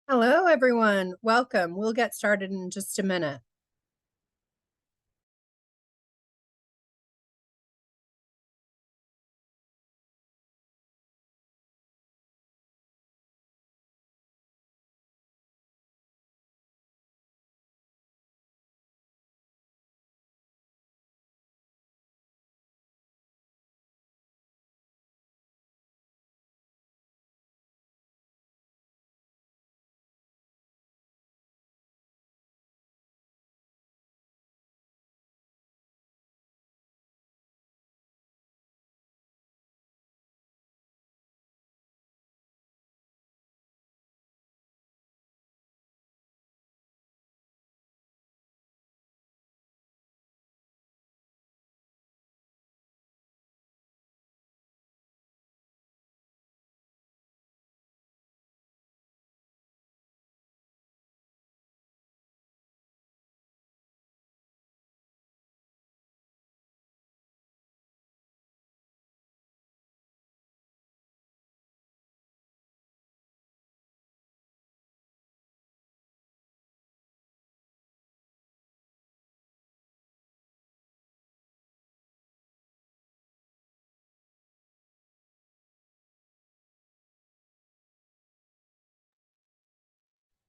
Hello, everyone. Welcome. We'll get started in just a minute.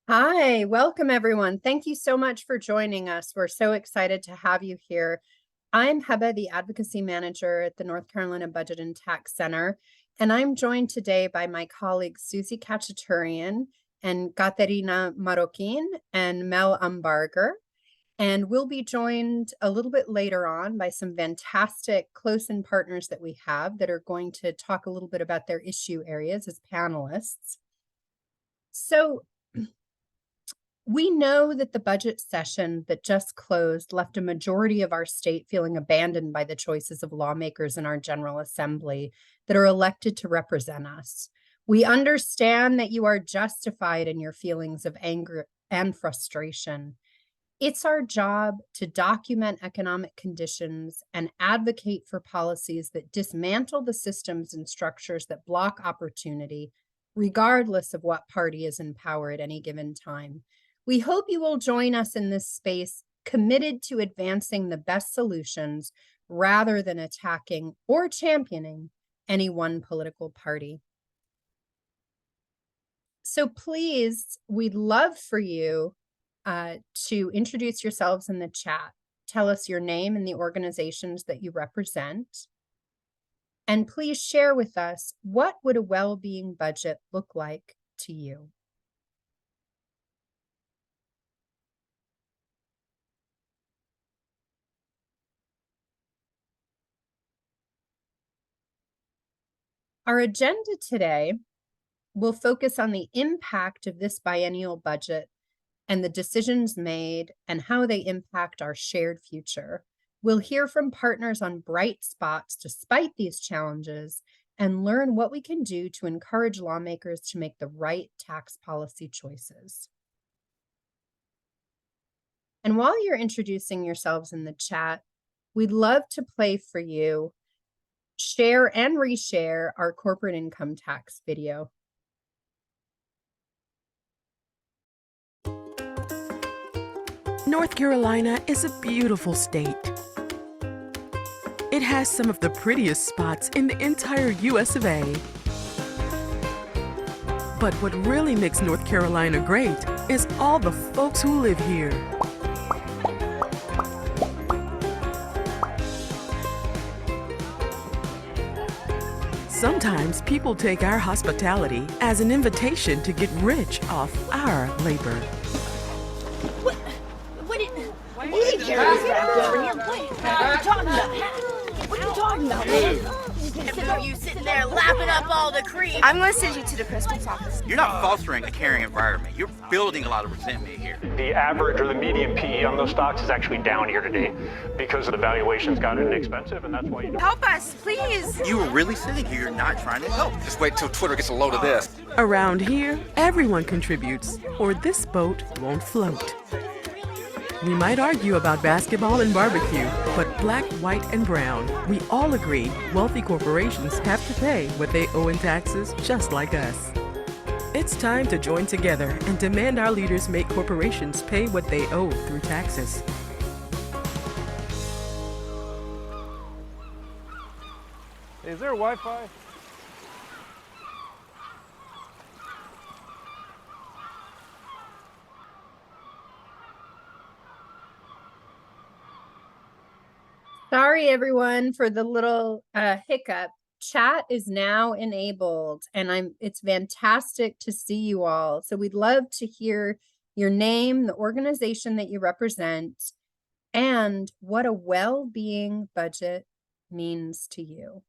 Hi, welcome, everyone. Thank you so much for joining us. We're so excited to have you here. I'm Heba, the Advocacy Manager at the North Carolina Budget and Tax Center, and I'm joined today by my colleagues Susie Kachaturian and Katerina Marokin and Mel Umbarger. And we'll be joined a little bit later on by some fantastic close-in partners that we have that are going to talk a little bit about their issue areas as panelists. So we know that the budget session that just closed left a majority of our state feeling abandoned by the choices of lawmakers in our General Assembly that are elected to represent us. We understand that you are justified in your feelings of anger and frustration. It's our job to document economic conditions and advocate for policies that dismantle the systems and structures that block opportunity, regardless of what party is in power at any given time. We hope you will join us in this space, committed to advancing the best solutions rather than attacking or championing any one political party. So please, we'd love for you to introduce yourselves in the chat. Tell us your name and the organizations that you represent. And please share with us, what would a well-being budget look like to you? Our agenda today will focus on the impact of this biennial budget and the decisions made and how they impact our shared future. We'll hear from partners on bright spots despite these challenges and learn what we can do to encourage lawmakers to make the right tax policy choices. And while you're introducing yourselves in the chat, we'd love to play for you, share and reshare our corporate income tax video. North Carolina is a beautiful state. It has some of the prettiest spots in the entire US of A. But what really makes North Carolina great is all the folks who live here. Sometimes people take our hospitality as an invitation to get rich off our labor. What are you talking about? You sitting there lapping up all the cream. I'm gonna send you to the principal's office. You're not fostering a caring environment. You're building a lot of resentment here. The average or the median PE on those stocks is actually down year to date because the valuations got inexpensive, and that's why you don't. Help us, please. You were really sitting here. You're not trying to help. Just wait till Twitter gets a load of this. Around here, everyone contributes, or this boat won't float. We might argue about basketball and barbecue, but black, white, and brown, we all agree wealthy corporations have to pay what they owe in taxes just like us. It's time to join together and demand our leaders make corporations pay what they owe through taxes. Is there Wi-Fi? Sorry, everyone, for the little hiccup. Chat is now enabled, and it's fantastic to see you all. So we'd love to hear your name, the organization that you represent, and what a well-being budget means to you.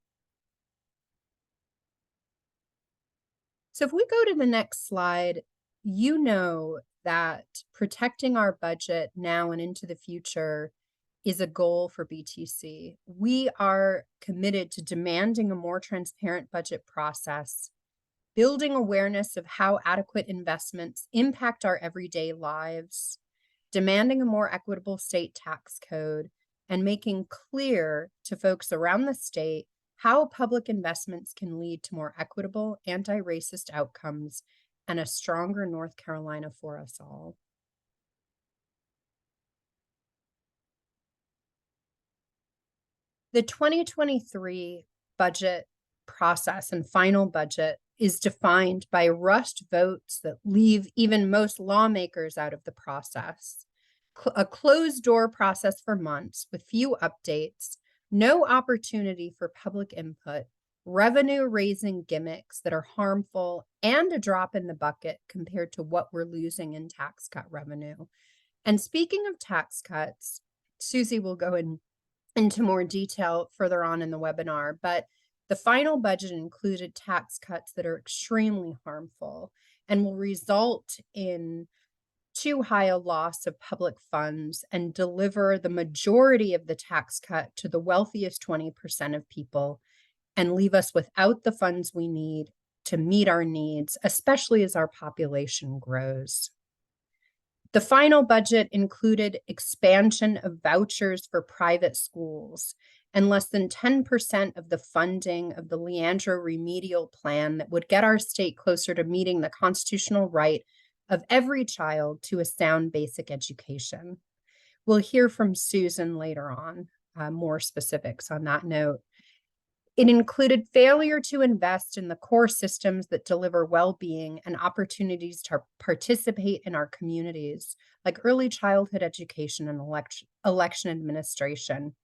So if we go to the next slide, you know that protecting our budget now and into the future is a goal for BTC. We are committed to demanding a more transparent budget process, building awareness of how adequate investments impact our everyday lives, demanding a more equitable state tax code, and making clear to folks around the state how public investments can lead to more equitable, anti-racist outcomes and a stronger North Carolina for us all. The 2023 budget process and final budget is defined by rushed votes that leave even most lawmakers out of the process. A closed-door process for months with few updates, no opportunity for public input, revenue-raising gimmicks that are harmful, and a drop in the bucket compared to what we're losing in tax cut revenue. And speaking of tax cuts, Susie will go into more detail further on in the webinar, but the final budget included tax cuts that are extremely harmful and will result in too high a loss of public funds and deliver the majority of the tax cut to the wealthiest 20% of people and leave us without the funds we need to meet our needs, especially as our population grows. The final budget included expansion of vouchers for private schools and less than 10% of the funding of the Leandro remedial plan that would get our state closer to meeting the constitutional right of every child to a sound basic education. We'll hear from Susan later on, more specifics on that note. It included failure to invest in the core systems that deliver well-being and opportunities to participate in our communities, like early childhood education and election administration.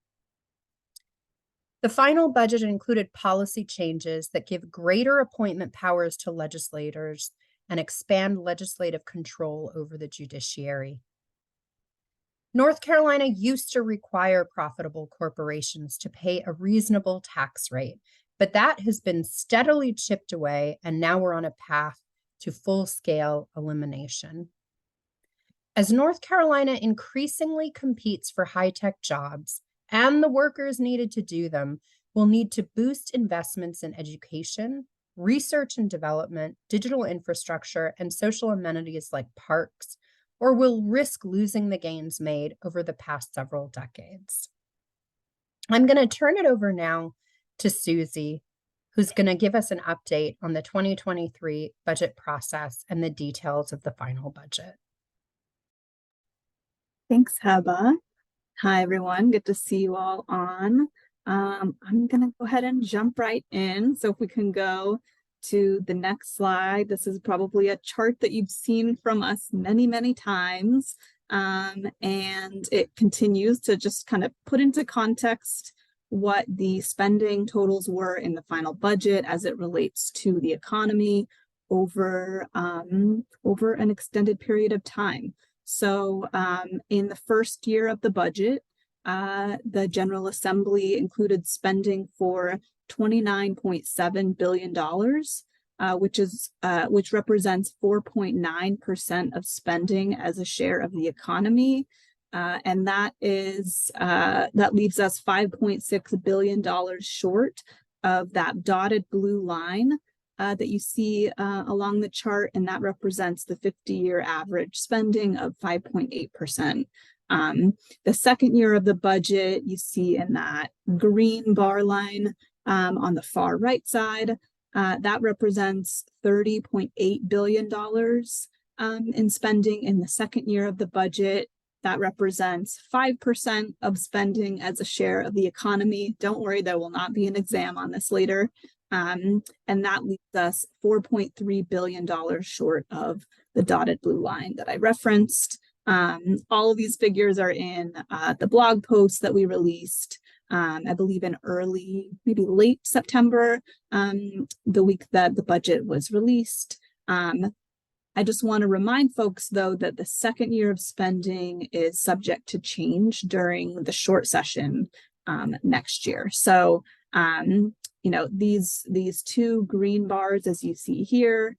The final budget included policy changes that give greater appointment powers to legislators and expand legislative control over the judiciary. North Carolina used to require profitable corporations to pay a reasonable tax rate, but that has been steadily chipped away, and now we're on a path to full-scale elimination. As North Carolina increasingly competes for high-tech jobs, and the workers needed to do them, we'll need to boost investments in education, research and development, digital infrastructure, and social amenities like parks, or will risk losing the gains made over the past several decades. I'm going to turn it over now to Susie, who's going to give us an update on the 2023 budget process and the details of the final budget. Thanks, Heba. Hi, everyone. Good to see you all on. I'm going to go ahead and jump right in. So if we can go to the next slide. This is probably a chart that you've seen from us many, many times. And it continues to just kind of put into context what the spending totals were in the final budget as it relates to the economy over an extended period of time. So in the first year of the budget, the General Assembly included spending for $29.7 billion, which represents 4.9% of spending as a share of the economy. And that leaves us $5.6 billion short of that dotted blue line that you see along the chart, and that represents the 50-year average spending of 5.8%. The second year of the budget, you see in that green bar line on the far right side, That represents $30.8 billion in spending in the second year of the budget. That represents 5% of spending as a share of the economy. Don't worry, there will not be an exam on this later. And that leaves us $4.3 billion short of the dotted blue line that I referenced. All of these figures are in the blog post that we released, I believe in early, maybe late September, the week that the budget was released. I just want to remind folks, though, that the second year of spending is subject to change during the short session next year. So, you know, these two green bars, as you see here,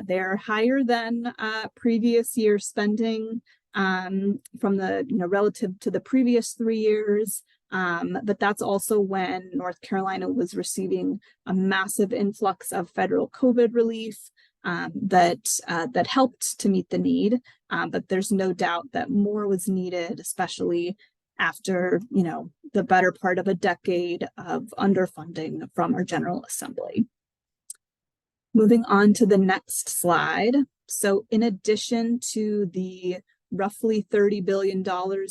they're higher than previous year spending from the, you know, relative to the previous 3 years. But that's also when North Carolina was receiving a massive influx of federal COVID relief that helped to meet the need. But there's no doubt that more was needed, especially after, you know, the better part of a decade of underfunding from our General Assembly. Moving on to the next slide. So in addition to the roughly $30 billion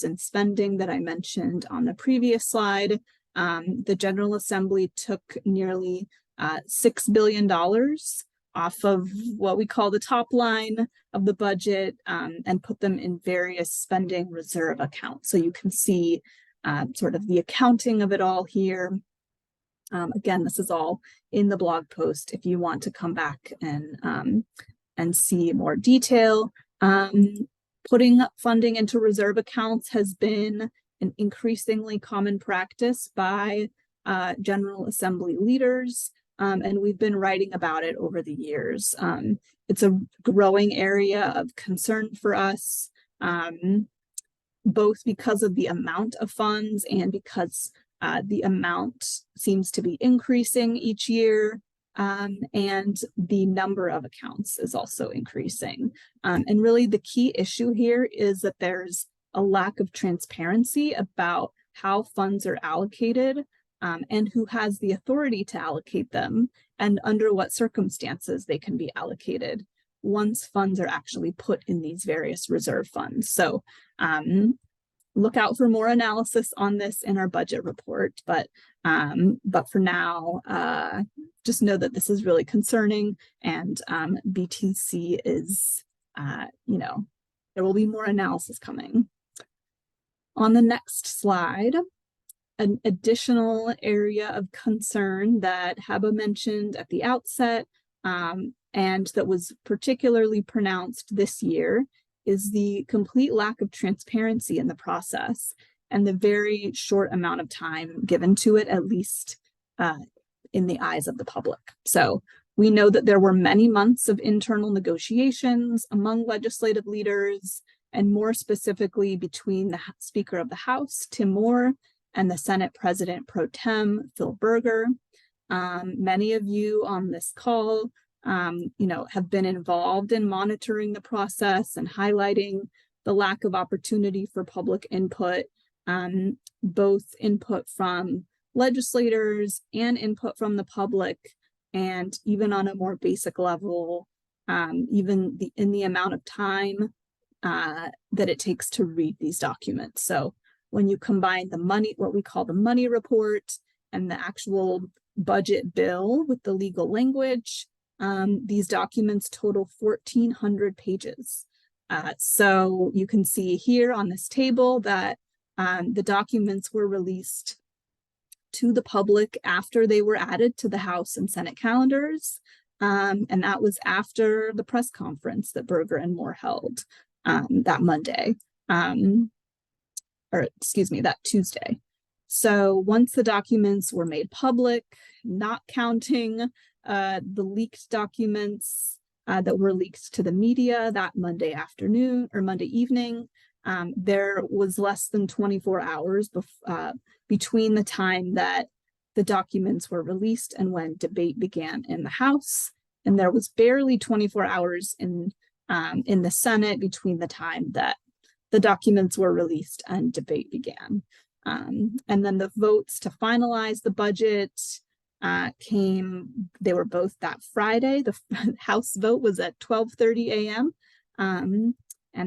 in spending that I mentioned on the previous slide, the General Assembly took nearly $6 billion off of what we call the top line of the budget and put them in various spending reserve accounts. So you can see sort of the accounting of it all here. Again, this is all in the blog post if you want to come back and see more detail. Putting funding into reserve accounts has been an increasingly common practice by General Assembly leaders, and we've been writing about it over the years. It's a growing area of concern for us, both because of the amount of funds and because the amount seems to be increasing each year. And the number of accounts is also increasing. And really the key issue here is that there's a lack of transparency about how funds are allocated and who has the authority to allocate them and under what circumstances they can be allocated once funds are actually put in these various reserve funds. So look out for more analysis on this in our budget report, but for now, just know that this is really concerning, and BTC is, you know, there will be more analysis coming. On the next slide, an additional area of concern that Heba mentioned at the outset, and that was particularly pronounced this year, is the complete lack of transparency in the process and the very short amount of time given to it, at least in the eyes of the public. So we know that there were many months of internal negotiations among legislative leaders, and more specifically between the Speaker of the House, Tim Moore, and the Senate President Pro Tem, Phil Berger. Many of you on this call you know, have been involved in monitoring the process and highlighting the lack of opportunity for public input, both input from legislators and input from the public, and even on a more basic level, even in the amount of time that it takes to read these documents. So when you combine the money, what we call the money report, and the actual budget bill with the legal language, these documents total 1,400 pages. So you can see here on this table that the documents were released to the public after they were added to the House and Senate calendars. And that was after the press conference that Berger and Moore held that Monday, or excuse me, that Tuesday. So once the documents were made public, not counting the leaked documents that were leaked to the media that Monday afternoon or Monday evening, there was less than 24 hours between the time that the documents were released and when debate began in the House. And there was barely 24 hours in the Senate between the time that the documents were released and debate began. And then the votes to finalize the budget they were both that Friday. The House vote was at 12:30 a.m. And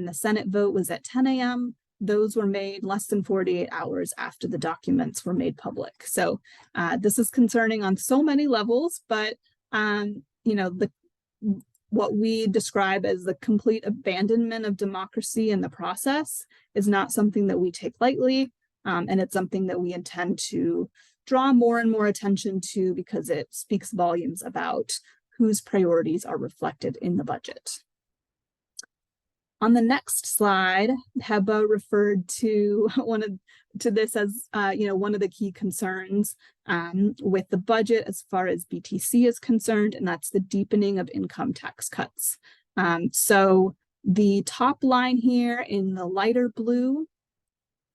the Senate vote was at 10 a.m. Those were made less than 48 hours after the documents were made public. So this is concerning on so many levels, but what we describe as the complete abandonment of democracy in the process is not something that we take lightly. And it's something that we intend to draw more and more attention to because it speaks volumes about whose priorities are reflected in the budget. On the next slide, Heba referred to this as one of the key concerns with the budget as far as BTC is concerned, and that's the deepening of income tax cuts. So the top line here in the lighter blue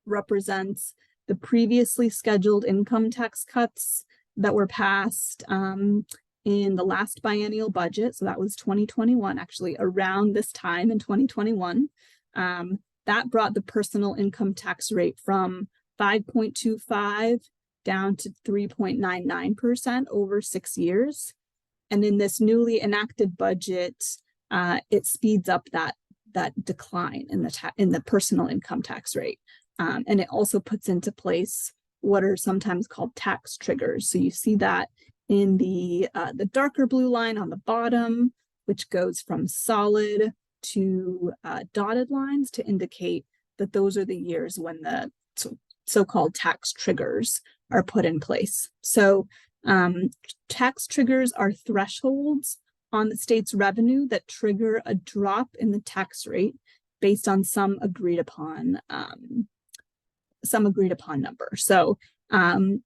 represents the previously scheduled income tax cuts that were passed in the last biennial budget. So that was 2021, actually around this time in 2021. That brought the personal income tax rate from 5.25 down to 3.99% over 6 years. And in this newly enacted budget, it speeds up that decline in the personal income tax rate. And it also puts into place what are sometimes called tax triggers. So you see that in the darker blue line on the bottom, which goes from solid to dotted lines to indicate that those are the years when the so-called tax triggers are put in place. So tax triggers are thresholds on the state's revenue that trigger a drop in the tax rate based on some agreed upon number. So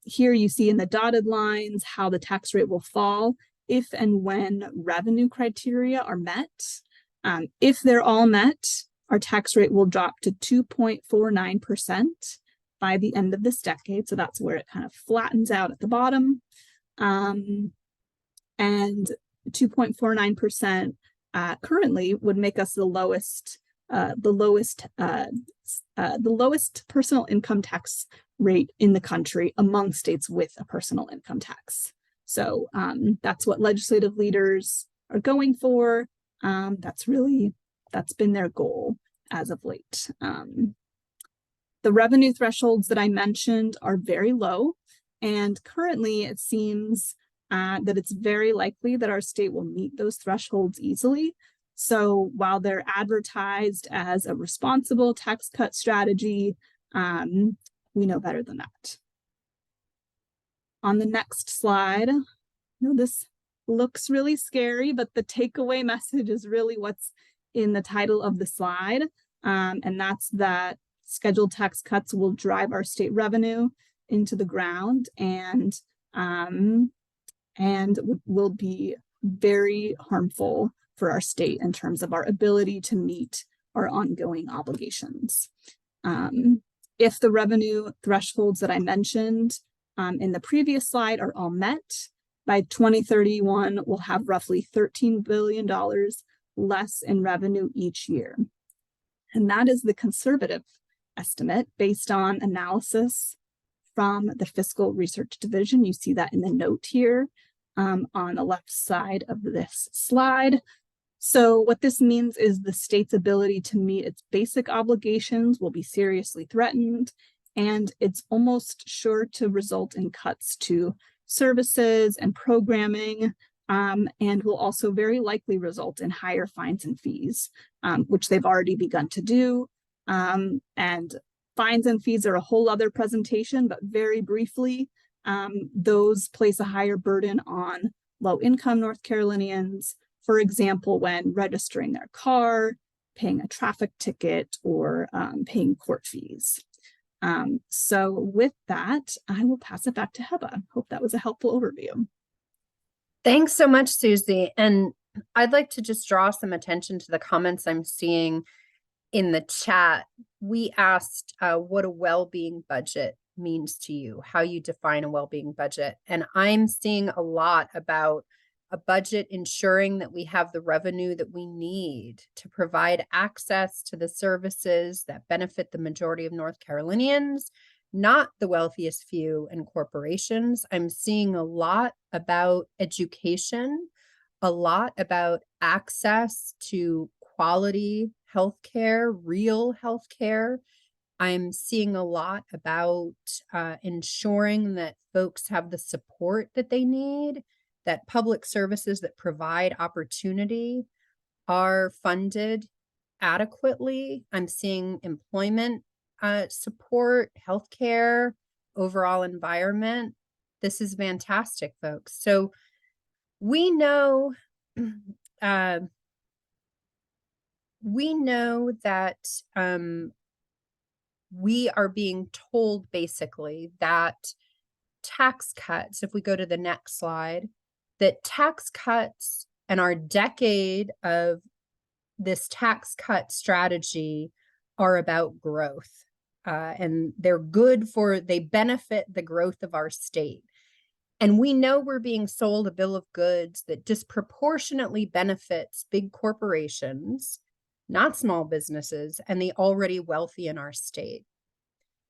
here you see in the dotted lines how the tax rate will fall if and when revenue criteria are met. If they're all met, our tax rate will drop to 2.49% by the end of this decade. So that's where it kind of flattens out at the bottom. And 2.49% currently would make us the lowest personal income tax rate in the country among states with a personal income tax. So that's what legislative leaders are going for. That's been their goal as of late. The revenue thresholds that I mentioned are very low, and currently it seems that it's very likely that our state will meet those thresholds easily. So while they're advertised as a responsible tax cut strategy, we know better than that. On the next slide, this looks really scary, but the takeaway message is really what's in the title of the slide. And that's that scheduled tax cuts will drive our state revenue into the ground and will be very harmful for our state in terms of our ability to meet our ongoing obligations. If the revenue thresholds that I mentioned in the previous slide are all met, by 2031, we'll have roughly $13 billion less in revenue each year. And that is the conservative estimate based on analysis from the Fiscal Research Division. You see that in the note here on the left side of this slide. So what this means is the state's ability to meet its basic obligations will be seriously threatened, and it's almost sure to result in cuts to services and programming, and will also very likely result in higher fines and fees, which they've already begun to do. And fines and fees are a whole other presentation, but very briefly, those place a higher burden on low-income North Carolinians, for example, when registering their car, paying a traffic ticket, or paying court fees. So with that, I will pass it back to Heba. Hope that was a helpful overview. Thanks so much, Susie. And I'd like to just draw some attention to the comments I'm seeing in the chat. We asked what a well-being budget means to you, how you define a well-being budget. And I'm seeing a lot about a budget ensuring that we have the revenue that we need to provide access to the services that benefit the majority of North Carolinians not the wealthiest few and corporations. I'm seeing a lot about education, a lot about access to quality healthcare, real healthcare. I'm seeing a lot about ensuring that folks have the support that they need, that public services that provide opportunity are funded adequately. I'm seeing employment support, healthcare, overall environment. This is fantastic, folks. So we know that we are being told basically that tax cuts, if we go to the next slide, that tax cuts and our decade of this tax cut strategy are about growth. And they're good they benefit the growth of our state. And we know we're being sold a bill of goods that disproportionately benefits big corporations, not small businesses, and the already wealthy in our state.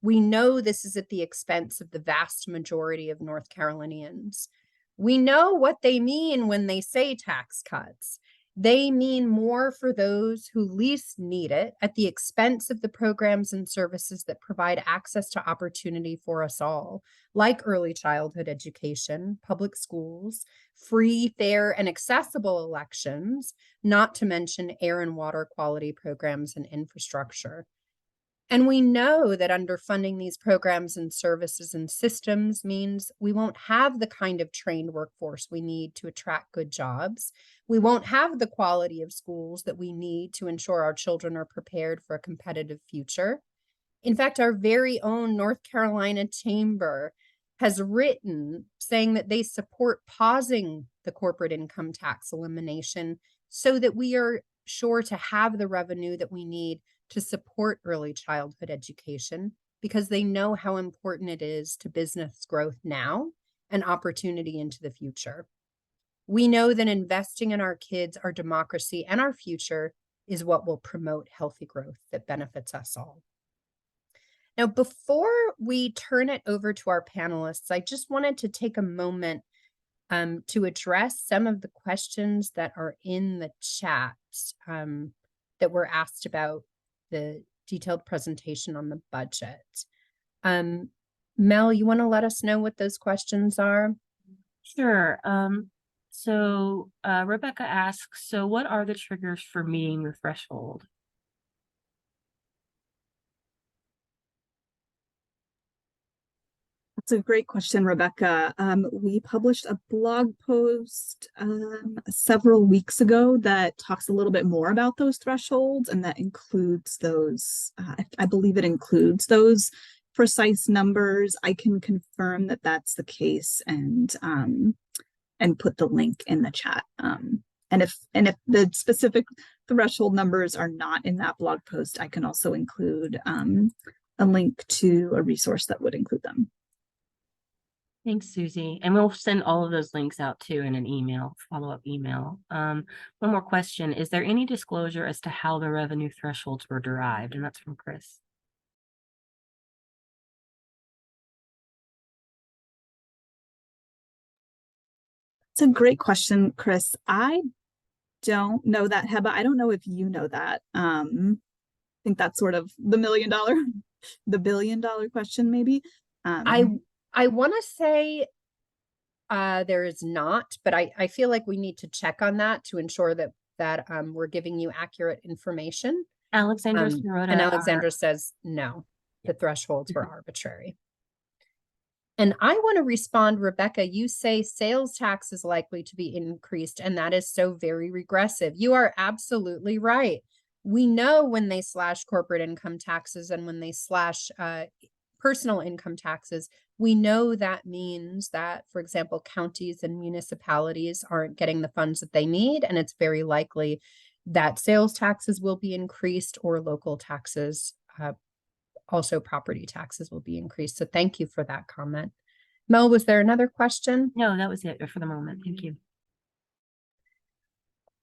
We know this is at the expense of the vast majority of North Carolinians. We know what they mean when they say tax cuts. They mean more for those who least need it at the expense of the programs and services that provide access to opportunity for us all, like early childhood education, public schools, free, fair, and accessible elections, not to mention air and water quality programs and infrastructure. And we know that underfunding these programs and services and systems means we won't have the kind of trained workforce we need to attract good jobs. We won't have the quality of schools that we need to ensure our children are prepared for a competitive future. In fact, our very own North Carolina Chamber has written saying that they support pausing the corporate income tax elimination so that we are sure to have the revenue that we need to support early childhood education, because they know how important it is to business growth now and opportunity into the future. We know that investing in our kids, our democracy, and our future is what will promote healthy growth that benefits us all. Now, before we turn it over to our panelists, I just wanted to take a moment to address some of the questions that are in the chat that were asked about the detailed presentation on the budget. Mel, you want to let us know what those questions are? Sure. So Rebecca asks, so what are the triggers for meeting the threshold? That's a great question, Rebecca. We published a blog post several weeks ago that talks a little bit more about those thresholds, and that includes those, I believe it includes those precise numbers. I can confirm that that's the case and put the link in the chat. And if the specific threshold numbers are not in that blog post, I can also include a link to a resource that would include them. Thanks, Susie. And we'll send all of those links out too in an email, follow-up email. One more question. Is there any disclosure as to how the revenue thresholds were derived? And that's from Chris. It's a great question, Chris. I don't know that, Heba. I don't know if you know that. I think that's sort of the the billion-dollar question, maybe. I want to say there is not, but I feel like we need to check on that to ensure that we're giving you accurate information. Alexandra and Alexandra says no, the thresholds were arbitrary. And I want to respond, Rebecca, you say sales tax is likely to be increased, and that is so very regressive. You are absolutely right. We know when they slash corporate income taxes and when they slash personal income taxes, we know that means that, for example, counties and municipalities aren't getting the funds that they need, and it's very likely that sales taxes will be increased or local taxes, also property taxes will be increased. So thank you for that comment. Mel, was there another question? No, that was it for the moment. Thank you.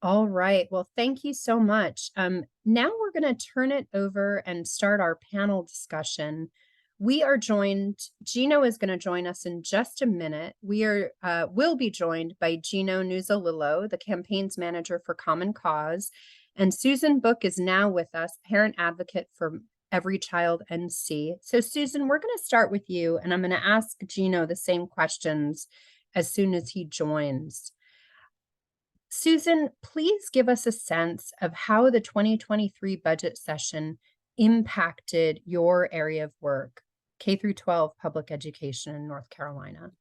All right. Well, thank you so much. Now we're going to turn it over and start our panel discussion. We are joined, Gino is going to join us in just a minute. We will be joined by Gino Nuzalillo, the campaigns manager for Common Cause. And Susan Book is now with us, parent advocate for Every Child NC. So Susan, we're going to start with you, and I'm going to ask Gino the same questions as soon as he joins. Susan, please give us a sense of how the 2023 budget session impacted your area of work, K through 12 public education in North Carolina.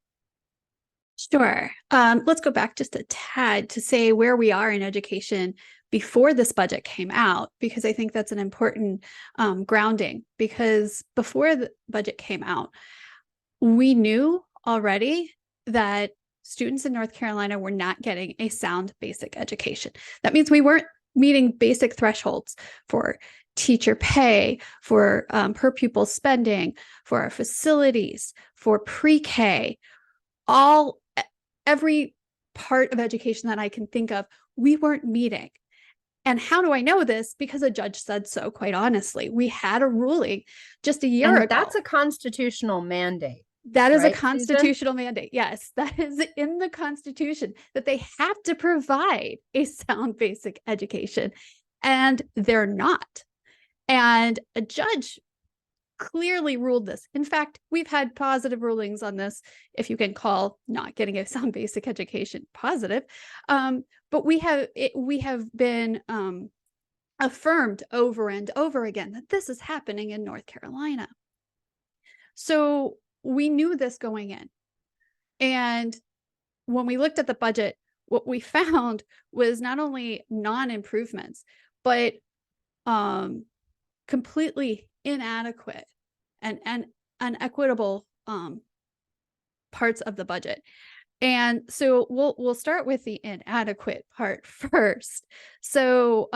Sure. Let's go back just a tad to say where we are in education before this budget came out, because I think that's an important grounding. Because before the budget came out, we knew already that students in North Carolina were not getting a sound basic education. That means we weren't meeting basic thresholds for teacher pay, for per pupil spending, for our facilities, for pre-K, every part of education that I can think of, we weren't meeting. And how do I know this? Because a judge said so, quite honestly. We had a ruling just a year ago. That's a constitutional mandate. That is right, a constitutional mandate. Yes, that is in the Constitution, that they have to provide a sound basic education, and they're not. And a judge clearly ruled this. In fact, we've had positive rulings on this, if you can call not getting a sound basic education positive. But we have been affirmed over and over again that this is happening in North Carolina. So we knew this going in. And when we looked at the budget, what we found was not only non-improvements, but completely inadequate and unequitable parts of the budget. And so we'll start with the inadequate part first. So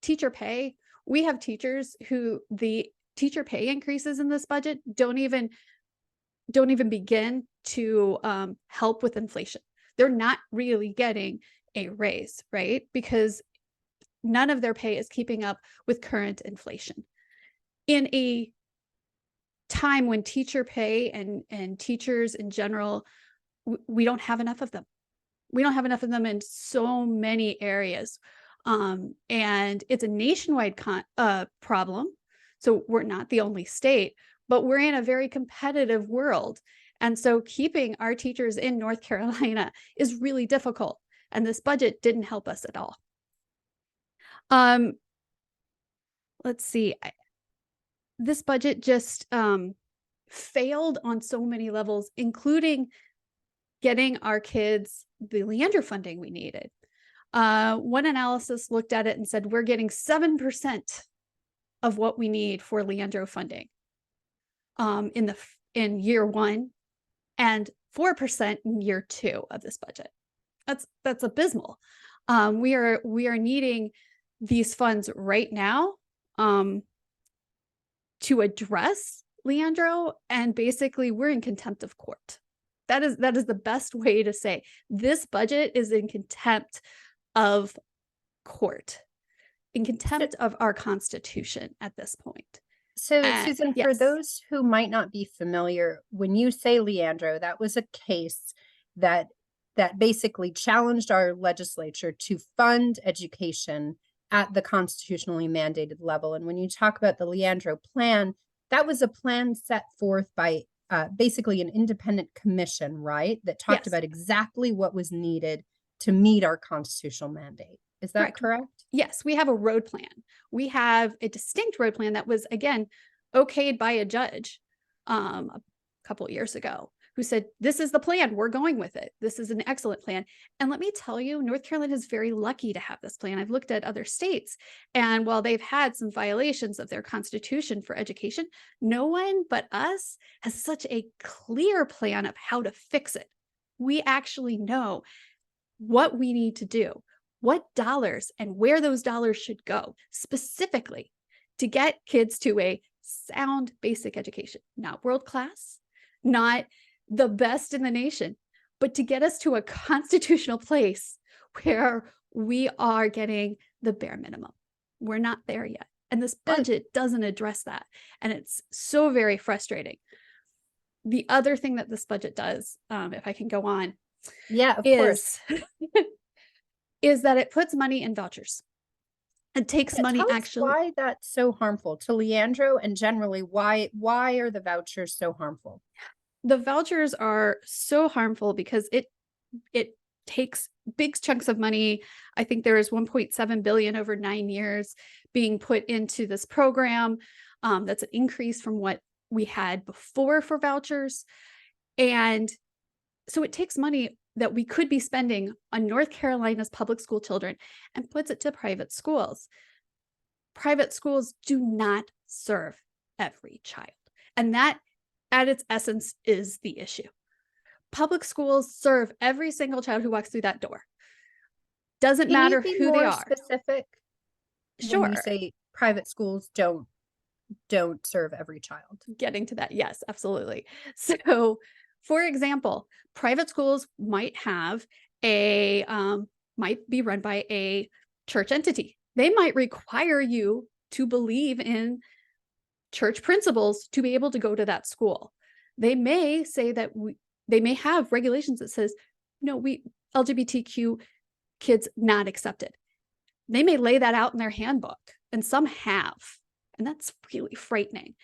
teacher pay, we have teachers who the teacher pay increases in this budget don't even begin to help with inflation. They're not really getting a raise, right? Because none of their pay is keeping up with current inflation. In a time when teacher pay and teachers in general, we don't have enough of them. We don't have enough of them in so many areas. And it's a nationwide problem. So we're not the only state, but we're in a very competitive world. And so keeping our teachers in North Carolina is really difficult. And this budget didn't help us at all. Let's see. This budget just failed on so many levels, including getting our kids the Leandro funding we needed. One analysis looked at it and said, we're getting 7% of what we need for Leandro funding in year one, and 4% in year two of this budget. That's abysmal. We are needing these funds right now to address Leandro, and basically we're in contempt of court. That is the best way to say this budget is in contempt of court, in contempt of our Constitution at this point. So Susan, yes. For those who might not be familiar, when you say Leandro, that was a case that basically challenged our legislature to fund education at the constitutionally mandated level. And when you talk about the Leandro plan, that was a plan set forth by basically an independent commission, right? That talked about exactly what was needed to meet our constitutional mandate. Is that correct? Yes, we have a road plan. We have a distinct road plan that was, again, okayed by a judge a couple of years ago, who said, this is the plan, we're going with it. This is an excellent plan. And let me tell you, North Carolina is very lucky to have this plan. I've looked at other states, and while they've had some violations of their constitution for education, no one but us has such a clear plan of how to fix it. We actually know what we need to do, what dollars and where those dollars should go specifically to get kids to a sound basic education, not world class, not the best in the nation, but to get us to a constitutional place where we are getting the bare minimum. We're not there yet. And this budget doesn't address that. And it's so very frustrating. The other thing that this budget does, if I can go on, of course, is that it puts money in vouchers. It takes money Tell us actually. why that's so harmful to Leandro, and generally why are the vouchers so harmful? The vouchers are so harmful because it takes big chunks of money. I think there is 1.7 billion over 9 years being put into this program. That's an increase from what we had before for vouchers. And so it takes money that we could be spending on North Carolina's public school children and puts it to private schools. Private schools do not serve every child. And that, at its essence, is the issue. Public schools serve every single child who walks through that door. Doesn't matter who they are. Specific? Sure. When you say private schools don't serve every child. Getting to that, yes, absolutely. So, for example, private schools might have might be run by a church entity. They might require you to believe in church principles to be able to go to that school. They may say that they may have regulations that says, no, LGBTQ kids not accepted. They may lay that out in their handbook, and some have, and that's really frightening.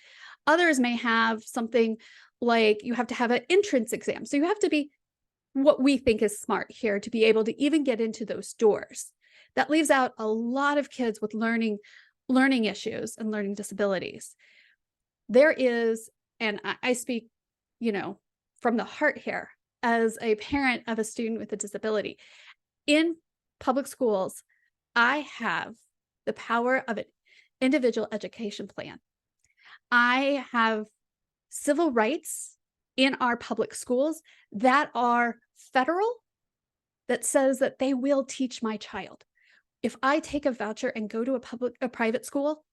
Others may have something like you have to have an entrance exam. So you have to be what we think is smart here to be able to even get into those doors. That leaves out a lot of kids with learning issues and learning disabilities. There is, and I speak, from the heart here as a parent of a student with a disability. In public schools, I have the power of an individual education plan. I have civil rights in our public schools that are federal, that says that they will teach my child. If I take a voucher and go to a private school,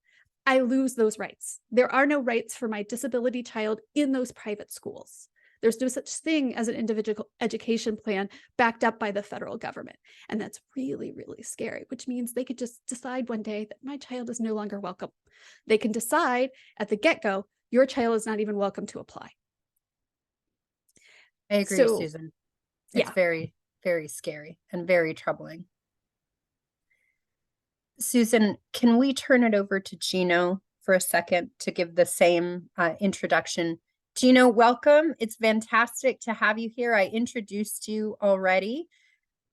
I lose those rights. There are no rights for my disability child in those private schools. There's no such thing as an individual education plan backed up by the federal government. And that's really, really scary, which means they could just decide one day that my child is no longer welcome. They can decide at the get-go, your child is not even welcome to apply. I agree, Susan. It's very, very scary and very troubling. Susan, can we turn it over to Gino for a second to give the same introduction? Gino, welcome. It's fantastic to have you here. I introduced you already.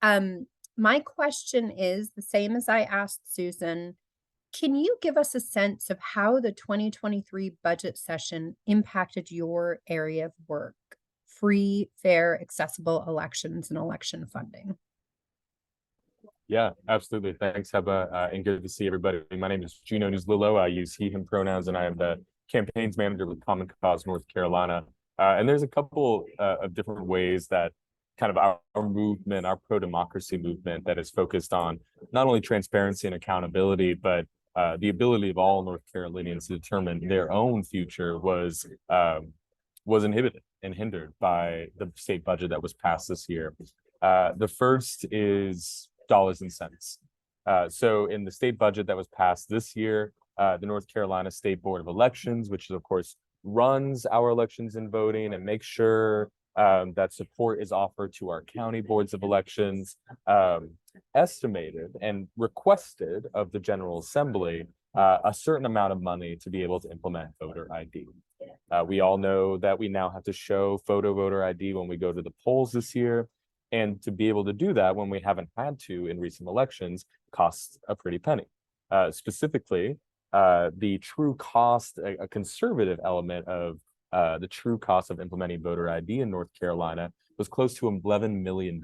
My question is the same as I asked Susan. Can you give us a sense of how the 2023 budget session impacted your area of work? Free, fair, accessible elections and election funding. Yeah, absolutely. Thanks, Heba, and good to see everybody. My name is Gino Nuzlilo. I use he, him pronouns, and I am the campaigns manager with Common Cause North Carolina. And there's a couple of different ways that kind of our movement, our pro-democracy movement that is focused on not only transparency and accountability, but the ability of all North Carolinians to determine their own future was inhibited and hindered by the state budget that was passed this year. The first is dollars and cents. So in the state budget that was passed this year, the North Carolina State Board of Elections, which is, of course, runs our elections and voting and makes sure that support is offered to our county boards of elections, estimated and requested of the General Assembly a certain amount of money to be able to implement voter ID. We all know that we now have to show photo voter ID when we go to the polls this year. And to be able to do that when we haven't had to in recent elections costs a pretty penny. Specifically, the true cost, a conservative element of the true cost of implementing voter ID in North Carolina was close to $11 million.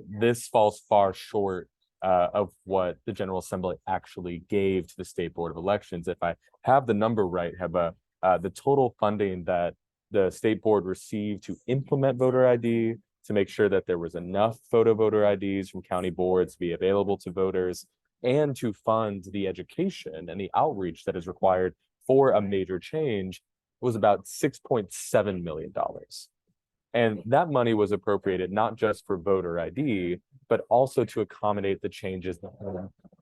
This falls far short of what the General Assembly actually gave to the State Board of Elections. If I have the number right, Heba, the total funding that the State Board received to implement voter ID, to make sure that there was enough photo voter IDs from county boards to be available to voters, and to fund the education and the outreach that is required for a major change was about $6.7 million. And that money was appropriated not just for voter ID, but also to accommodate the changes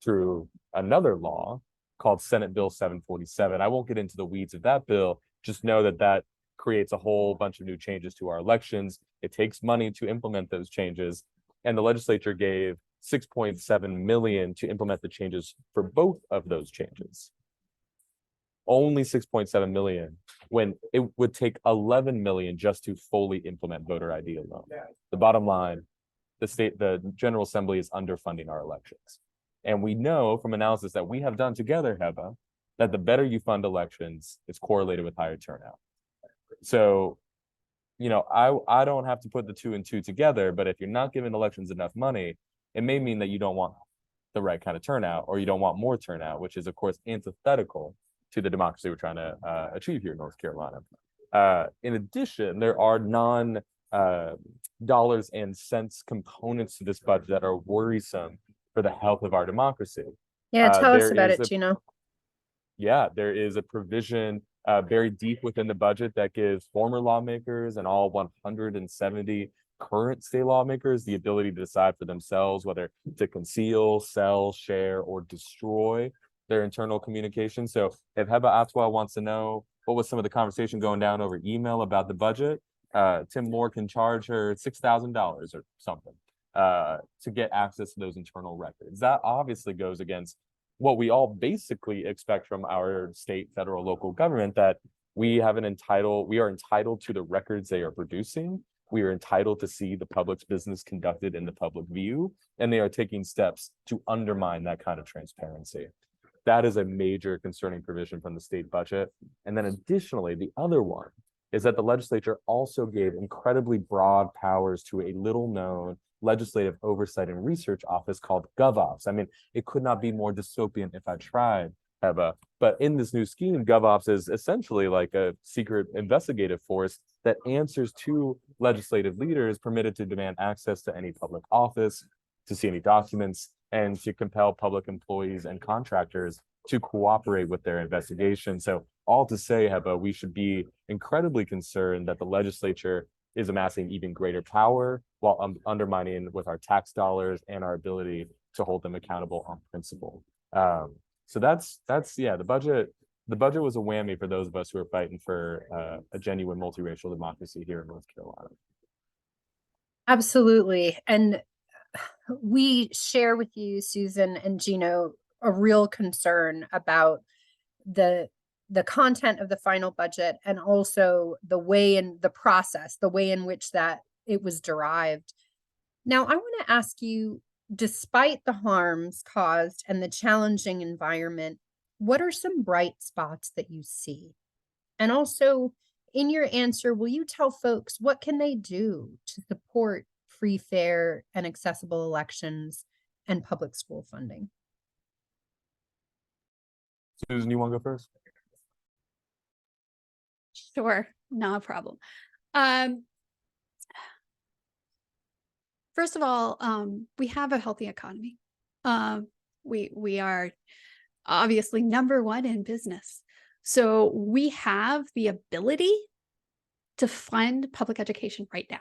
through another law called Senate Bill 747. I won't get into the weeds of that bill. Just know that that creates a whole bunch of new changes to our elections. It takes money to implement those changes. And the legislature gave $6.7 million to implement the changes for both of those changes. Only $6.7 million, when it would take $11 million just to fully implement voter ID alone. The bottom line, the General Assembly is underfunding our elections. And we know from analysis that we have done together, Heba, that the better you fund elections, it's correlated with higher turnout. So, you know, I don't have to put the 2 and 2 together, but if you're not giving elections enough money, it may mean that you don't want the right kind of turnout, or you don't want more turnout, which is of course antithetical to the democracy we're trying to achieve here in North Carolina. In addition, there are dollars and cents components to this budget that are worrisome for the health of our democracy. Yeah, tell us about it, Gino. Yeah, there is a provision buried deep within the budget that gives former lawmakers and all 170 current state lawmakers the ability to decide for themselves whether to conceal, sell, share, or destroy their internal communication. So if Heba Atwell wants to know what was some of the conversation going down over email about the budget, Tim Moore can charge her $6,000 or something to get access to those internal records. That obviously goes against what we all basically expect from our state, federal, local government, that we are entitled to the records they are producing. We are entitled to see the public's business conducted in the public view, and they are taking steps to undermine that kind of transparency. That is a major concerning provision from the state budget. And then additionally, the other one is that the legislature also gave incredibly broad powers to a little known legislative oversight and research office called GovOps. I mean, it could not be more dystopian if I tried, Heba. But in this new scheme, GovOps is essentially like a secret investigative force that answers to legislative leaders permitted to demand access to any public office, to see any documents, and to compel public employees and contractors to cooperate with their investigation. So all to say, Heba, we should be incredibly concerned that the legislature is amassing even greater power while undermining with our tax dollars and our ability to hold them accountable on principle. So that's yeah, the budget was a whammy for those of us who are fighting for a genuine multiracial democracy here in North Carolina. Absolutely. And we share with you, Susan and Gino, a real concern about the content of the final budget, and also the way in the process, the way in which that it was derived. Now, I want to ask you, despite the harms caused and the challenging environment, what are some bright spots that you see? And also, in your answer, will you tell folks what can they do to support free, fair, and accessible elections and public school funding? Susan, you want to go first? Sure, not a problem. First of all, we have a healthy economy. We are obviously #1 in business. So we have the ability to fund public education right now.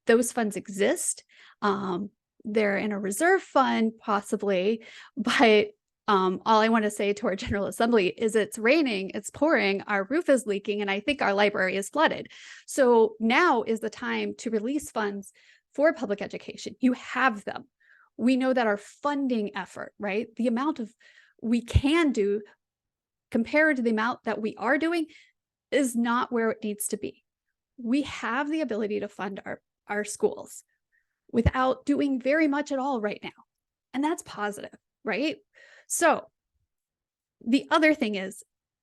Those funds exist. They're in a reserve fund possibly, but all I want to say to our General Assembly is it's raining, it's pouring, our roof is leaking, and I think our library is flooded. So now is the time to release funds for public education. You have them. We know that our funding effort, right, the amount of we can do compared to the amount that we are doing is not where it needs to be. We have the ability to fund our schools without doing very much at all right now. And that's positive, right? So the other thing is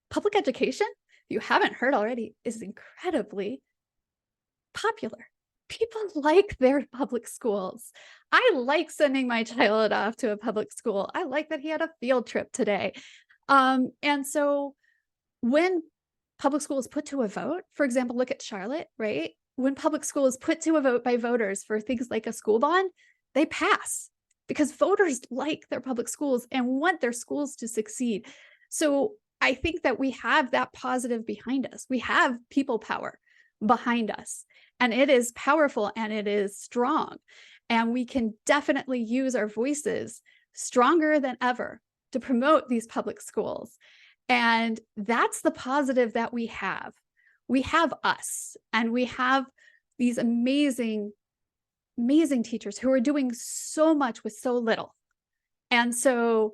public education, if you haven't heard already, is incredibly popular. People like their public schools. I like sending my child off to a public school. I like that he had a field trip today. And so when public school is put to a vote, for example, look at Charlotte, right? When public school is put to a vote by voters for things like a school bond, they pass because voters like their public schools and want their schools to succeed. So I think that we have that positive behind us. We have people power behind us, and it is powerful and it is strong. And we can definitely use our voices stronger than ever to promote these public schools. And that's the positive that we have. We have us, and we have these amazing, amazing teachers who are doing so much with so little. And so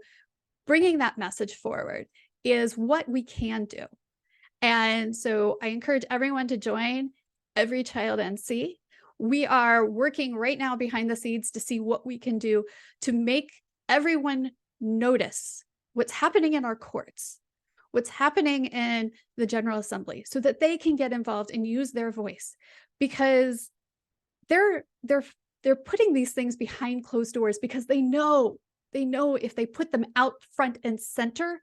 bringing that message forward is what we can do. And so I encourage everyone to join Every Child NC. We are working right now behind the scenes to see what we can do to make everyone notice what's happening in our courts, what's happening in the General Assembly, so that they can get involved and use their voice, because they're putting these things behind closed doors because they know if they put them out front and center,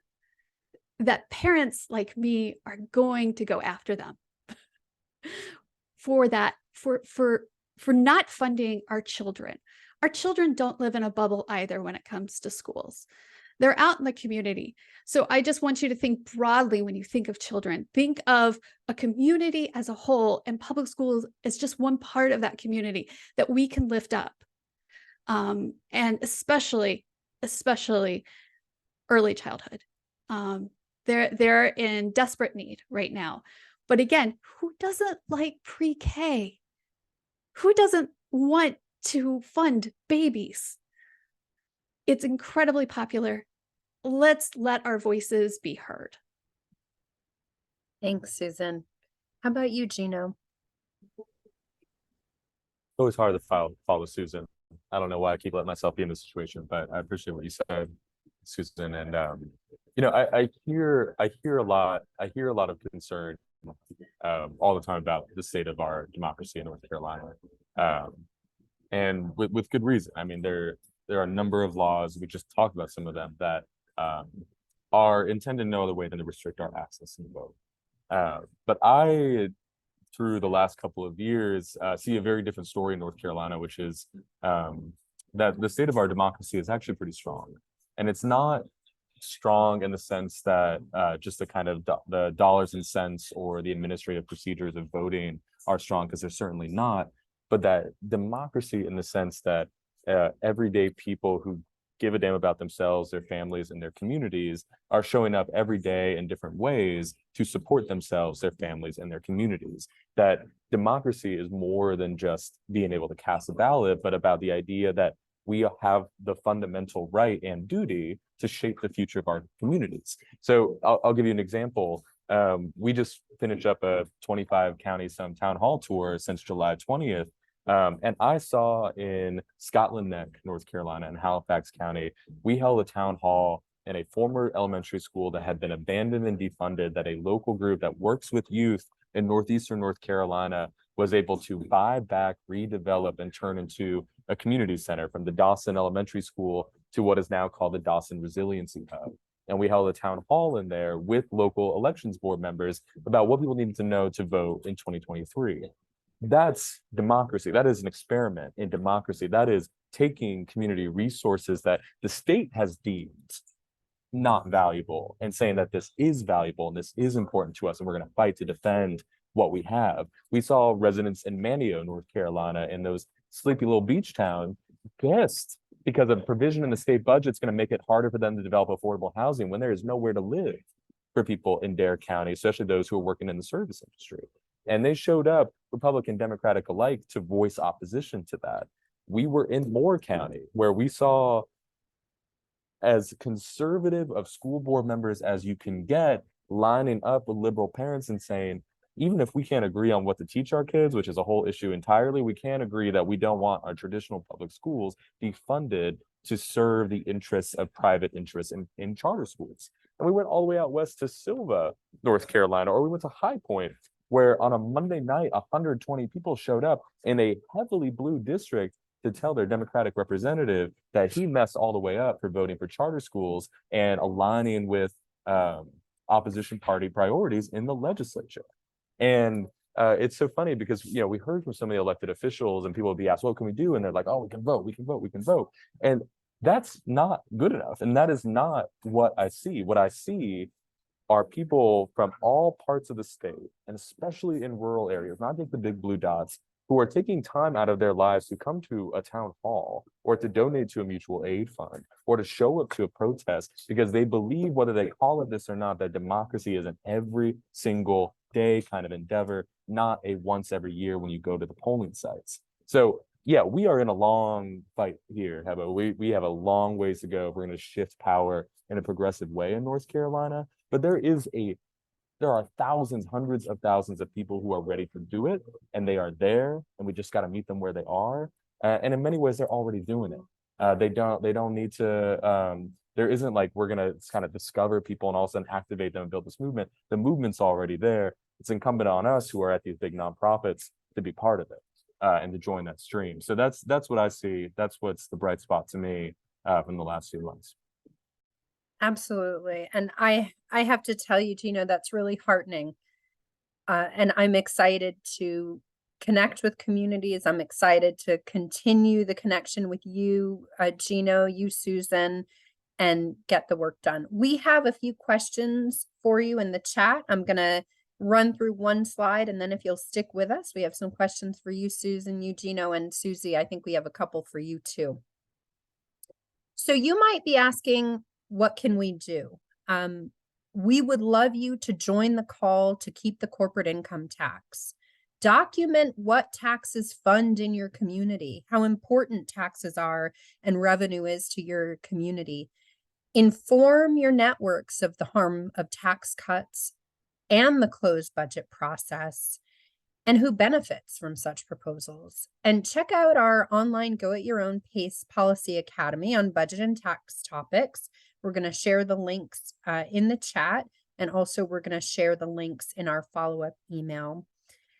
that parents like me are going to go after them for that, for not funding our children. Our children don't live in a bubble either when it comes to schools. They're out in the community. So I just want you to think broadly when you think of children. Think of a community as a whole, and public schools is just one part of that community that we can lift up. And especially early childhood. They're in desperate need right now. But again, who doesn't like pre-K? Who doesn't want to fund babies? It's incredibly popular. Let's let our voices be heard. Thanks, Susan. How about you, Gino? Always hard to follow Susan. I don't know why I keep letting myself be in this situation, but I appreciate what you said, Susan. And I hear a lot of concern all the time about the state of our democracy in North Carolina, and with good reason. I mean, there are a number of laws, we just talked about some of them, that are intended no other way than to restrict our access to the vote. But I, through the last couple of years, see a very different story in North Carolina, which is that the state of our democracy is actually pretty strong. And it's not strong in the sense that just the kind of the dollars and cents or the administrative procedures of voting are strong, because they're certainly not, but that democracy in the sense that everyday people who give a damn about themselves, their families, and their communities are showing up every day in different ways to support themselves, their families, and their communities. That democracy is more than just being able to cast a ballot, but about the idea that we have the fundamental right and duty to shape the future of our communities. So I'll give you an example. We just finished up a 25 county town hall tour since July 20th. And I saw in Scotland Neck, North Carolina, and Halifax County, we held a town hall in a former elementary school that had been abandoned and defunded, that a local group that works with youth in northeastern North Carolina was able to buy back, redevelop, and turn into a community center, from the Dawson Elementary School to what is now called the Dawson Resiliency Hub. And we held a town hall in there with local elections board members about what people needed to know to vote in 2023. That's democracy. That is an experiment in democracy. That is taking community resources that the state has deemed not valuable and saying that this is valuable and this is important to us, and we're going to fight to defend what we have. We saw residents in Manio, North Carolina, in those sleepy little beach town, pissed because a provision in the state budget is going to make it harder for them to develop affordable housing when there is nowhere to live for people in Dare County, especially those who are working in the service industry. And they showed up, Republican, Democratic alike, to voice opposition to that. We were in Moore County, where we saw as conservative of school board members as you can get, lining up with liberal parents and saying, even if we can't agree on what to teach our kids, which is a whole issue entirely, we can't agree that we don't want our traditional public schools be funded to serve the interests of private interests in charter schools. And we went all the way out west to Silva, North Carolina, or we went to High Point, where on a Monday night, 120 people showed up in a heavily blue district to tell their Democratic representative that he messed all the way up for voting for charter schools and aligning with opposition party priorities in the legislature. And it's so funny because, we heard from some of the elected officials and people would be asked, what can we do? And they're like, oh, we can vote, we can vote, we can vote. And that's not good enough. And that is not what I see. What I see are people from all parts of the state, and especially in rural areas, not just the big blue dots, who are taking time out of their lives to come to a town hall or to donate to a mutual aid fund or to show up to a protest because they believe, whether they call it this or not, that democracy is an every single day kind of endeavor, not a once every year when you go to the polling sites. So yeah, we are in a long fight here, Heba. We have a long ways to go if we're going to shift power in a progressive way in North Carolina. But there are thousands, hundreds of thousands of people who are ready to do it, and they are there, and we just got to meet them where they are. And in many ways, they're already doing it. They don't need to. There isn't like we're gonna kind of discover people and all of a sudden activate them and build this movement. The movement's already there. It's incumbent on us who are at these big nonprofits to be part of it and to join that stream. So that's what I see. That's what's the bright spot to me from the last few months. Absolutely. And I have to tell you, Gino, that's really heartening. And I'm excited to connect with communities. I'm excited to continue the connection with you, Gino, you, Susan, and get the work done. We have a few questions for you in the chat. I'm going to run through one slide, and then if you'll stick with us, we have some questions for you, Susan, you, Gino, and Susie. I think we have a couple for you too. So you might be asking, what can we do? We would love you to join the call to keep the corporate income tax. Document what taxes fund in your community, how important taxes are and revenue is to your community. Inform your networks of the harm of tax cuts and the closed budget process and who benefits from such proposals. And check out our online Go at Your Own Pace Policy Academy on budget and tax topics. We're going to share the links in the chat, and also we're going to share the links in our follow-up email.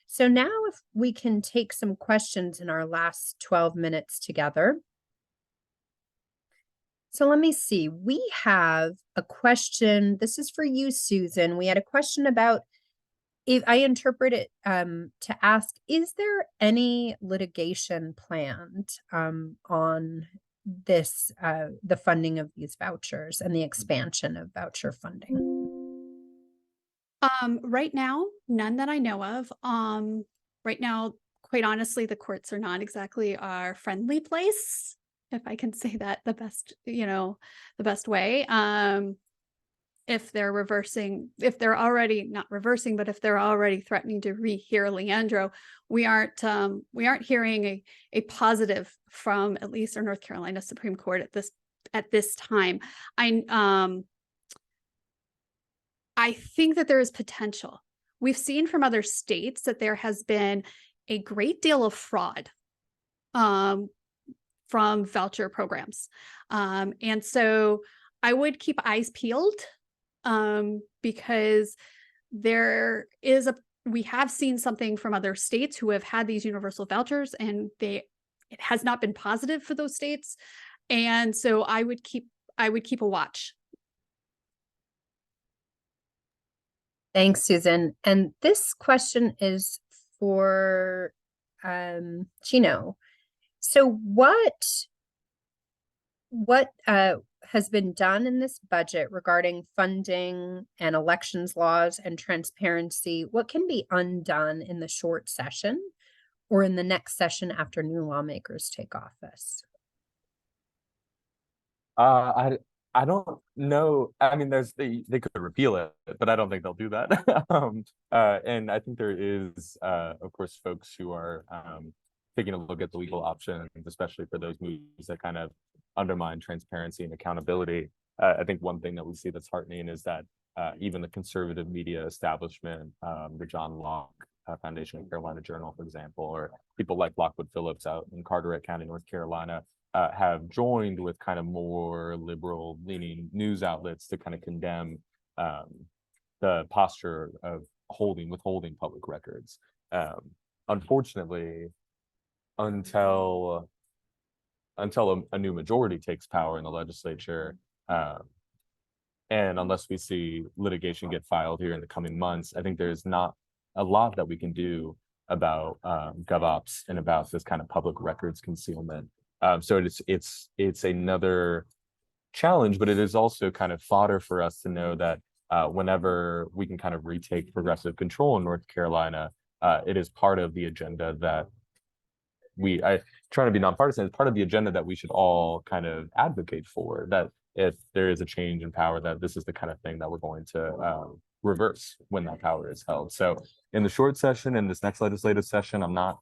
So now if we can take some questions in our last 12 minutes together. So let me see, we have a question. This is for you, Susan. We had a question about, if I interpret it to ask, is there any litigation planned on this, the funding of these vouchers and the expansion of voucher funding? Right now, none that I know of. Right now, quite honestly, the courts are not exactly our friendly place, if I can say that the best, the best way. If they're reversing, if they're already not reversing, but if they're already threatening to rehear Leandro, we aren't hearing a positive from at least our North Carolina Supreme Court at this time. I think that there is potential. We've seen from other states that there has been a great deal of fraud from voucher programs. And so I would keep eyes peeled because we have seen something from other states who have had these universal vouchers, and it has not been positive for those states. And so I would keep a watch. Thanks, Susan. And this question is for Gino. So what has been done in this budget regarding funding and elections laws and transparency? What can be undone in the short session or in the next session after new lawmakers take office? I don't know. I mean, they could repeal it, but I don't think they'll do that. And I think there is, of course, folks who are taking a look at the legal options, especially for those moves that kind of undermine transparency and accountability. I think one thing that we see that's heartening is that even the conservative media establishment, the John Locke Foundation of Carolina Journal, for example, or people like Lockwood Phillips out in Carteret County, North Carolina, have joined with kind of more liberal leaning news outlets to kind of condemn the posture of withholding public records. Unfortunately, until a new majority takes power in the legislature, and unless we see litigation get filed here in the coming months, I think there's not a lot that we can do about GovOps and about this kind of public records concealment. So it's another challenge, but it is also kind of fodder for us to know that whenever we can kind of retake progressive control in North Carolina, it is part of the agenda that I try to be nonpartisan. It's part of the agenda that we should all kind of advocate for, that if there is a change in power, that this is the kind of thing that we're going to reverse when that power is held. So in the short session, in this next legislative session, I'm not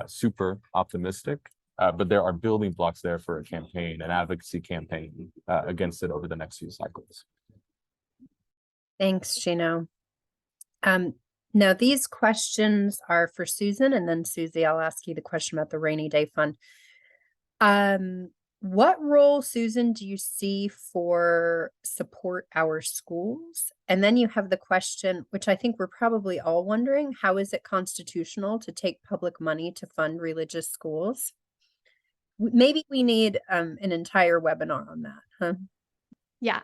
super optimistic, but there are building blocks there for a campaign, an advocacy campaign against it over the next few cycles. Thanks, Gino. Now these questions are for Susan, and then Susie, I'll ask you the question about the rainy day fund. What role, Susan, do you see for support our schools? And then you have the question, which I think we're probably all wondering, how is it constitutional to take public money to fund religious schools? Maybe we need an entire webinar on that, huh? Yeah.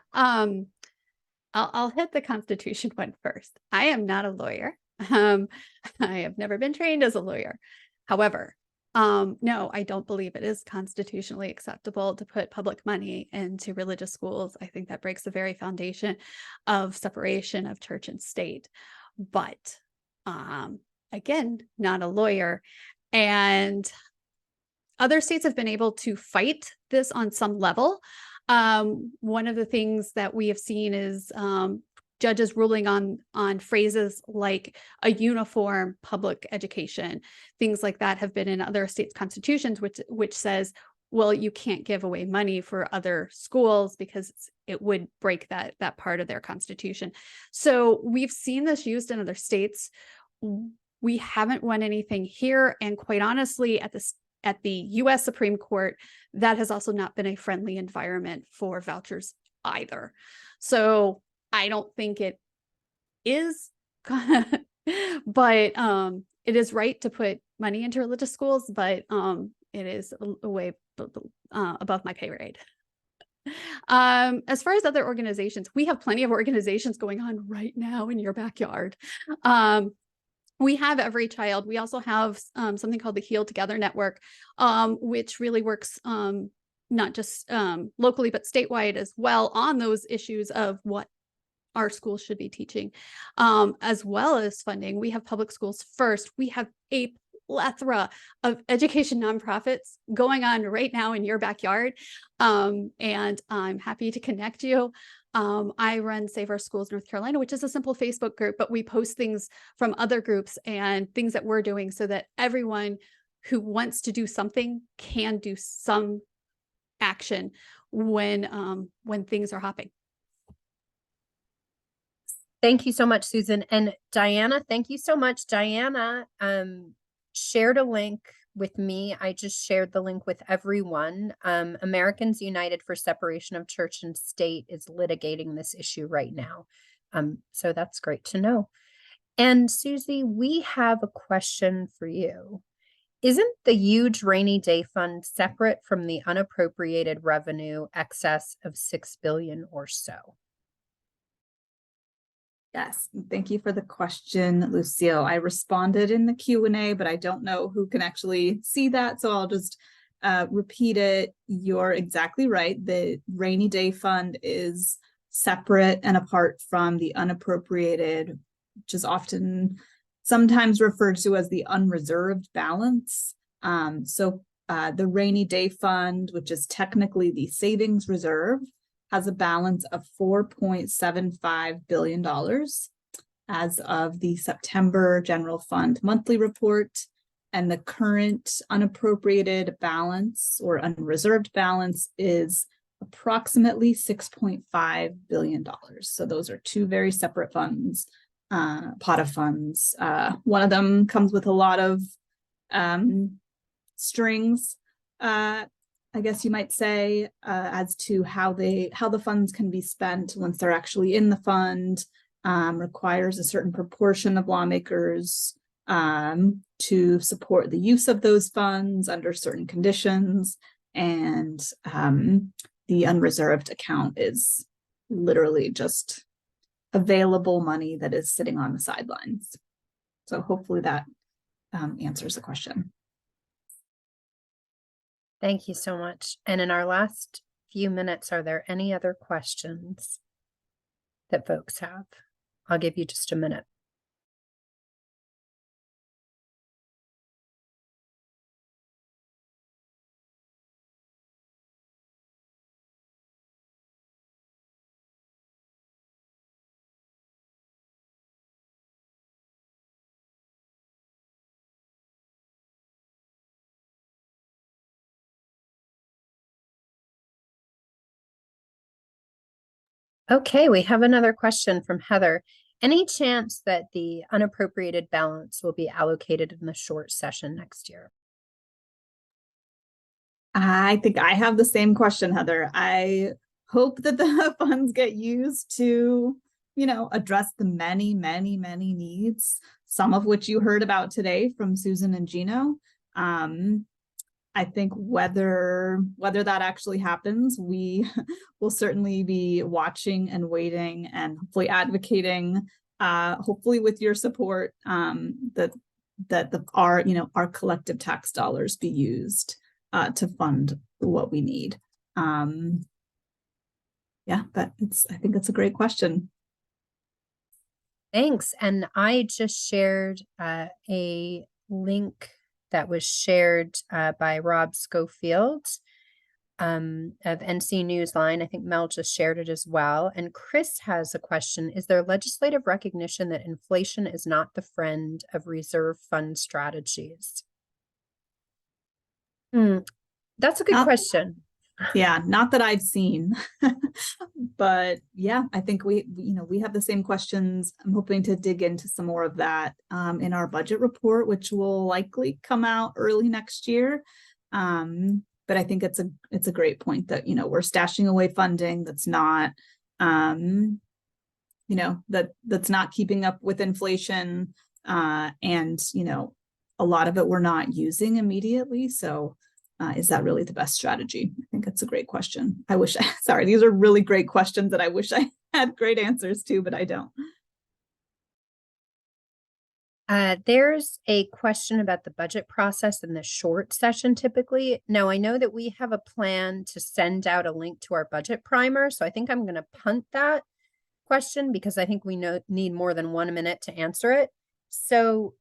I'll hit the Constitution one first. I am not a lawyer. I have never been trained as a lawyer. However, no, I don't believe it is constitutionally acceptable to put public money into religious schools. I think that breaks the very foundation of separation of church and state. But again, not a lawyer. And other states have been able to fight this on some level. One of the things that we have seen is judges ruling on phrases like a uniform public education. Things like that have been in other states' constitutions, which says, well, you can't give away money for other schools because it would break that part of their constitution. So we've seen this used in other states. We haven't won anything here, and quite honestly, at the US Supreme Court, that has also not been a friendly environment for vouchers either. So I don't think it is, but it is right to put money into religious schools, but it is a way above my pay grade. As far as other organizations, we have plenty of organizations going on right now in your backyard. We have Every Child. We also have something called the Heal Together Network, which really works not just locally, but statewide as well on those issues of what our schools should be teaching, as well as funding. We have Public Schools First. We have a plethora of education nonprofits going on right now in your backyard, and I'm happy to connect you. I run Save Our Schools North Carolina, which is a simple Facebook group, but we post things from other groups and things that we're doing so that everyone who wants to do something can do some action when things are hopping. Thank you so much, Susan. And Diana, thank you so much. Diana shared a link with me. I just shared the link with everyone. Americans United for Separation of Church and State is litigating this issue right now. So that's great to know. And Susie, we have a question for you. Isn't the huge rainy day fund separate from the unappropriated revenue excess of $6 billion or so? Yes, thank you for the question, Lucille. I responded in the Q&A, but I don't know who can actually see that, so I'll just repeat it. You're exactly right. The rainy day fund is separate and apart from the unappropriated, which is sometimes referred to as the unreserved balance. The rainy day fund, which is technically the savings reserve, has a balance of $4.75 billion as of the September General Fund monthly report. And the current unappropriated balance or unreserved balance is approximately $6.5 billion. So those are two very separate funds, pot of funds. One of them comes with a lot of strings, I guess you might say, as to how the funds can be spent once they're actually in the fund, requires a certain proportion of lawmakers to support the use of those funds under certain conditions. And the unreserved account is literally just available money that is sitting on the sidelines. So hopefully that answers the question. Thank you so much. And in our last few minutes, are there any other questions that folks have? I'll give you just a minute. Okay, we have another question from Heather. Any chance that the unappropriated balance will be allocated in the short session next year? I think I have the same question, Heather. I hope that the funds get used to, address the many, many, many needs, some of which you heard about today from Susan and Gino. I think whether that actually happens, we will certainly be watching and waiting and hopefully advocating, hopefully with your support, that our collective tax dollars be used to fund what we need. Yeah, but I think that's a great question. Thanks. And I just shared a link that was shared by Rob Schofield of NC Newsline. I think Mel just shared it as well. And Chris has a question. Is there legislative recognition that inflation is not the friend of reserve fund strategies? That's a good question. Yeah, not that I've seen, but yeah, I think we have the same questions. I'm hoping to dig into some more of that in our budget report, which will likely come out early next year. But I think it's a great point that, we're stashing away funding that's not, that's not keeping up with inflation, and, a lot of it we're not using immediately. So is that really the best strategy? I think that's a great question. Sorry, these are really great questions that I wish I had great answers to, but I don't. There's a question about the budget process in the short session typically. Now, I know that we have a plan to send out a link to our budget primer, so I think I'm going to punt that question because I think we need more than 1 minute to answer it. So,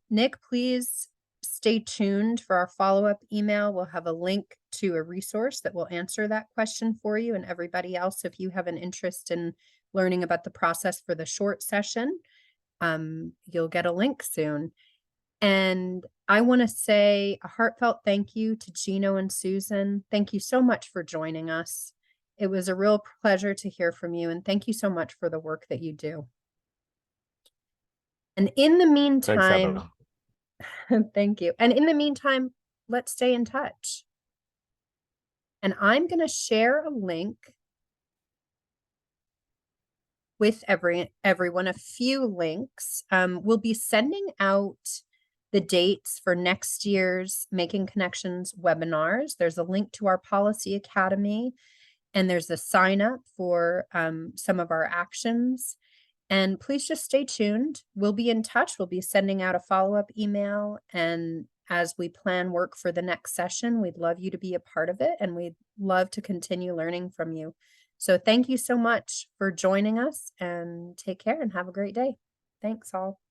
Nick, please stay tuned for our follow-up email. We'll have a link to a resource that will answer that question for you and everybody else. If you have an interest in learning about the process for the short session, you'll get a link soon. And I want to say a heartfelt thank you to Gino and Susan. Thank you so much for joining us. It was a real pleasure to hear from you, and thank you so much for the work that you do. And in the meantime, thank you. And in the meantime, let's stay in touch. And I'm going to share a link with everyone, a few links. We'll be sending out the dates for next year's Making Connections webinars. There's a link to our Policy Academy, and there's a sign up for some of our actions. And please just stay tuned. We'll be in touch. We'll be sending out a follow-up email. And as we plan work for the next session, we'd love you to be a part of it. And we'd love to continue learning from you. So thank you so much for joining us, and take care and have a great day. Thanks all.